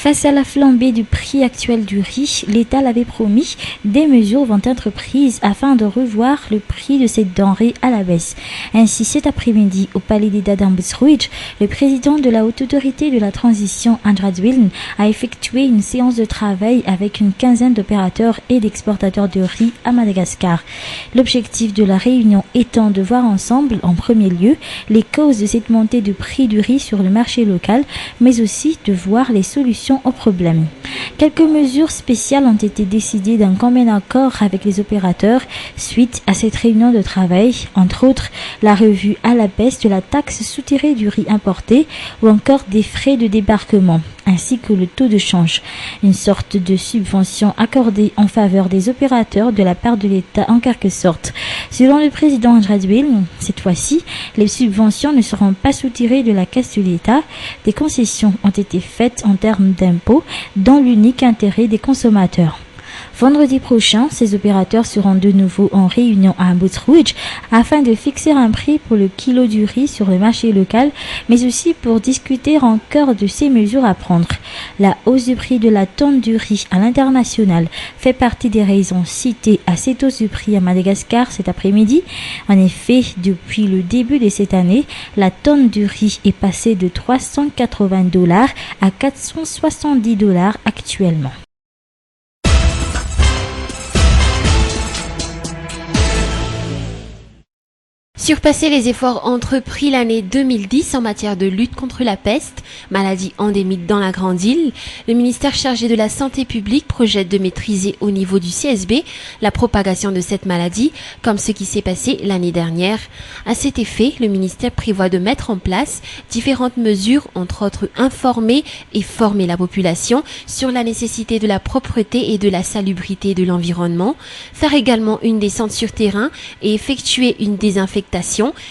Face à la flambée du prix actuel du riz, l'État l'avait promis, des mesures vont être prises afin de revoir le prix de cette denrée à la baisse. Ainsi, cet après-midi, au Palais d'État d'Ambusrouidj, le président de la Haute Autorité de la Transition, Andrade Willen, a effectué une séance de travail avec une quinzaine d'opérateurs et d'exportateurs de riz à Madagascar. L'objectif de la réunion étant de voir ensemble, en premier lieu, les causes de cette montée du prix du riz sur le marché local, mais aussi de voir les solutions au problème. Quelques mesures spéciales ont été décidées d'un commun accord avec les opérateurs suite à cette réunion de travail, entre autres la revue à la baisse de la taxe soutirée du riz importé ou encore des frais de débarquement, ainsi que le taux de change, une sorte de subvention accordée en faveur des opérateurs de la part de l'État en quelque sorte. Selon le président Andrade Willen, cette fois-ci, les subventions ne seront pas soutirées de la caisse de l'État. Des concessions ont été faites en termes d'impôts dans l'unique intérêt des consommateurs. Vendredi prochain, ces opérateurs seront de nouveau en réunion à Ambusrouidj afin de fixer un prix pour le kilo du riz sur le marché local, mais aussi pour discuter encore de ces mesures à prendre. La hausse du prix de la tonne du riz à l'international fait partie des raisons citées à cette hausse du prix à Madagascar cet après-midi. En effet, depuis le début de cette année, la tonne du riz est passée de $380 à $470 actuellement. Surpasser les efforts entrepris l'année 2010 en matière de lutte contre la peste, maladie endémique dans la Grande Île, le ministère chargé de la Santé publique projette de maîtriser au niveau du CSB la propagation de cette maladie, comme ce qui s'est passé l'année dernière. À cet effet, le ministère prévoit de mettre en place différentes mesures, entre autres informer et former la population sur la nécessité de la propreté et de la salubrité de l'environnement, faire également une descente sur terrain et effectuer une désinfectation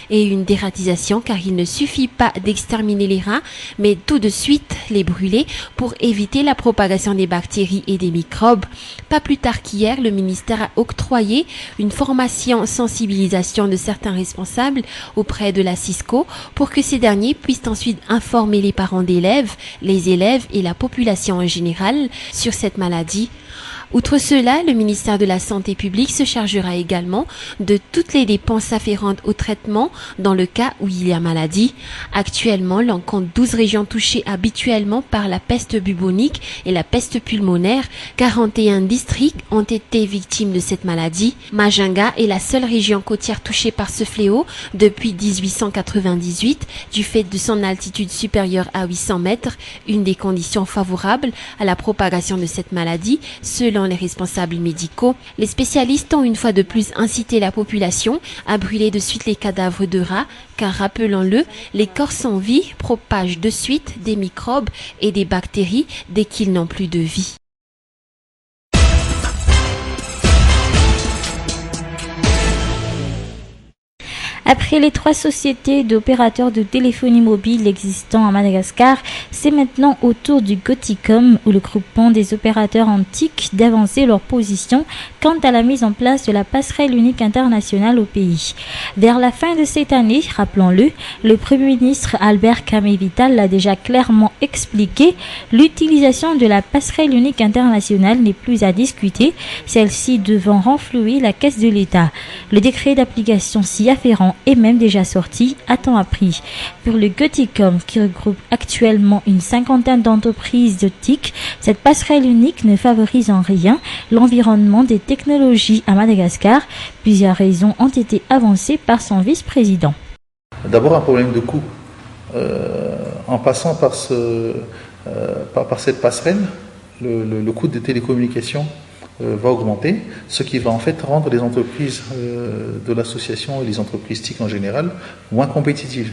et une dératisation, car il ne suffit pas d'exterminer les rats, mais tout de suite les brûler pour éviter la propagation des bactéries et des microbes. Pas plus tard qu'hier, le ministère a octroyé une formation sensibilisation de certains responsables auprès de la Cisco pour que ces derniers puissent ensuite informer les parents d'élèves, les élèves et la population en général sur cette maladie. Outre cela, le ministère de la Santé publique se chargera également de toutes les dépenses afférentes au traitement dans le cas où il y a maladie. Actuellement, l'on compte 12 régions touchées habituellement par la peste bubonique et la peste pulmonaire. 41 districts ont été victimes de cette maladie. Majunga est la seule région côtière touchée par ce fléau depuis 1898 du fait de son altitude supérieure à 800 mètres, une des conditions favorables à la propagation de cette maladie selon les responsables médicaux. Les spécialistes ont une fois de plus incité la population à brûler de suite les cadavres de rats, car rappelons-le, les corps sans vie propagent de suite des microbes et des bactéries dès qu'ils n'ont plus de vie. Après les 3 sociétés d'opérateurs de téléphonie mobile existant à Madagascar, c'est maintenant au tour du Goticom ou le groupement des opérateurs antiques d'avancer leur position quant à la mise en place de la passerelle unique internationale au pays. Vers la fin de cette année, rappelons-le, le Premier ministre Albert Kamé-Vital l'a déjà clairement expliqué, l'utilisation de la passerelle unique internationale n'est plus à discuter, celle-ci devant renflouer la caisse de l'État. Le décret d'application s'y afférent est même déjà sorti à temps appris. Pour le Goticom, qui regroupe actuellement une 50aine d'entreprises de TIC, cette passerelle unique ne favorise en rien l'environnement des technologies à Madagascar. Plusieurs raisons ont été avancées par son vice-président. D'abord un problème de coût. En passant par cette passerelle, le coût des télécommunications va augmenter, ce qui va en fait rendre les entreprises de l'association et les entreprises TIC en général moins compétitives.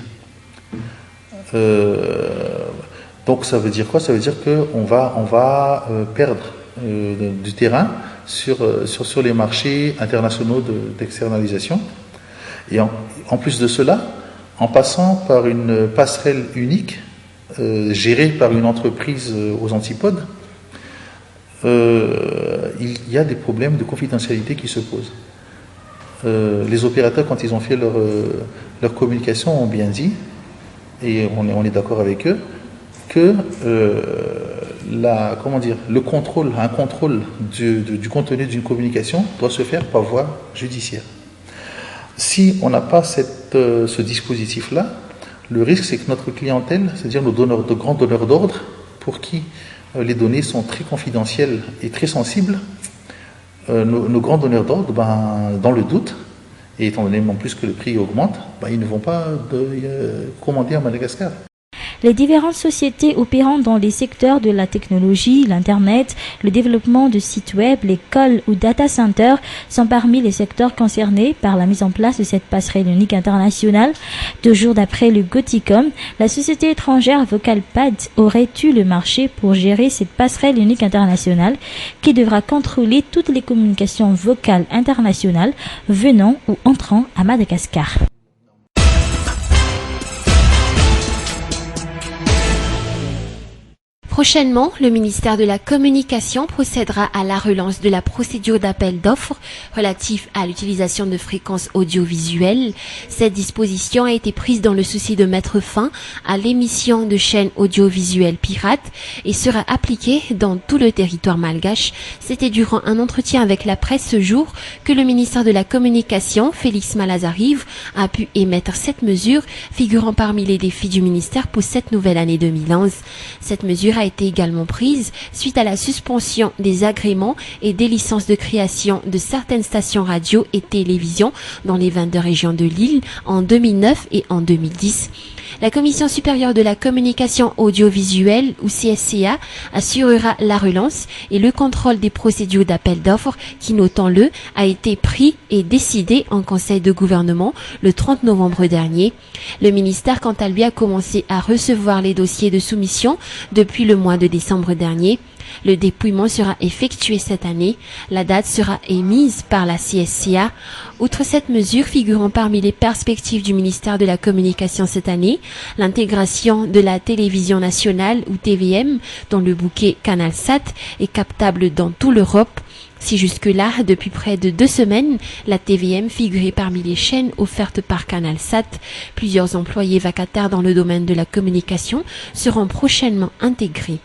Donc ça veut dire quoi? Ça veut dire qu'on va perdre du terrain sur les marchés internationaux d'externalisation. Et en plus de cela, en passant par une passerelle unique gérée par une entreprise aux antipodes, il y a des problèmes de confidentialité qui se posent. Les opérateurs, quand ils ont fait leur communication, ont bien dit, et on est d'accord avec eux, que le contrôle, un contrôle du contenu d'une communication doit se faire par voie judiciaire. Si on n'a pas ce dispositif-là, le risque c'est que notre clientèle, c'est-à-dire nos grands donneurs d'ordre, pour qui les données sont très confidentielles et très sensibles, nos grands donneurs d'ordre, dans le doute, et étant donné en plus que le prix augmente, ils ne vont pas commander à Madagascar. Les différentes sociétés opérant dans les secteurs de la technologie, l'Internet, le développement de sites web, l'école ou data center sont parmi les secteurs concernés par la mise en place de cette passerelle unique internationale. 2 jours d'après le Goticom, la société étrangère VocalPad aurait eu le marché pour gérer cette passerelle unique internationale qui devra contrôler toutes les communications vocales internationales venant ou entrant à Madagascar. Prochainement, le ministère de la Communication procédera à la relance de la procédure d'appel d'offres relative à l'utilisation de fréquences audiovisuelles. Cette disposition a été prise dans le souci de mettre fin à l'émission de chaînes audiovisuelles pirates et sera appliquée dans tout le territoire malgache. C'était durant un entretien avec la presse ce jour que le ministère de la Communication, Félix Malazarive, a pu émettre cette mesure, figurant parmi les défis du ministère pour cette nouvelle année 2011. Cette mesure a été également prise suite à la suspension des agréments et des licences de création de certaines stations radio et télévision dans les 22 régions de l'île en 2009 et en 2010. La Commission supérieure de la communication audiovisuelle, ou CSCA, assurera la relance et le contrôle des procédures d'appel d'offres qui, notons-le, a été pris et décidé en Conseil de gouvernement le 30 novembre dernier. Le ministère, quant à lui, a commencé à recevoir les dossiers de soumission depuis le mois de décembre dernier. Le dépouillement sera effectué cette année. La date sera émise par la CSCA. Outre cette mesure, figurant parmi les perspectives du ministère de la Communication cette année, l'intégration de la télévision nationale ou TVM dans le bouquet CanalSat est captable dans toute l'Europe. Si jusque-là, depuis près de 2 semaines, la TVM figurait parmi les chaînes offertes par CanalSat, plusieurs employés vacataires dans le domaine de la communication seront prochainement intégrés.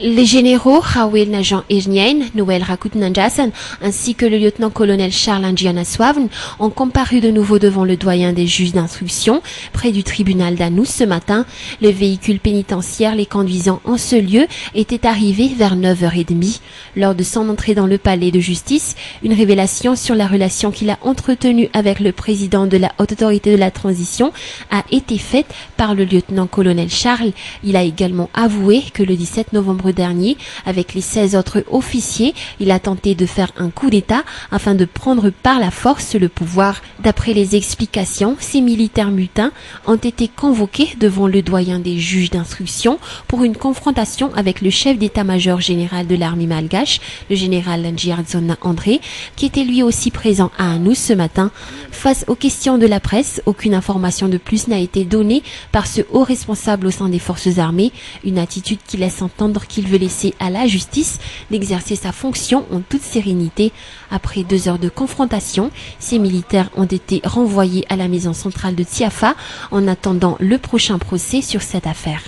Les généraux Rawel Najan Ejnien, Noël Rakut Nanjasan, ainsi que le lieutenant-colonel Charles Angiana Swavn ont comparu de nouveau devant le doyen des juges d'instruction près du tribunal d'Anous ce matin. Le véhicule pénitentiaire les conduisant en ce lieu était arrivé vers 9h30. Lors de son entrée dans le palais de justice, une révélation sur la relation qu'il a entretenue avec le président de la Haute Autorité de la Transition a été faite par le lieutenant-colonel Charles. Il a également avoué que le 17 novembre dernier, avec les 16 autres officiers, il a tenté de faire un coup d'État afin de prendre par la force le pouvoir. D'après les explications, ces militaires mutins ont été convoqués devant le doyen des juges d'instruction pour une confrontation avec le chef d'état-major général de l'armée malgache, le général Njiardzona André, qui était lui aussi présent à Anous ce matin. Face aux questions de la presse, aucune information de plus n'a été donnée par ce haut responsable au sein des forces armées, une attitude qui laisse entendre qu'il veut laisser à la justice d'exercer sa fonction en toute sérénité. Après 2 heures de confrontation, ces militaires ont été renvoyés à la maison centrale de Tiafa en attendant le prochain procès sur cette affaire.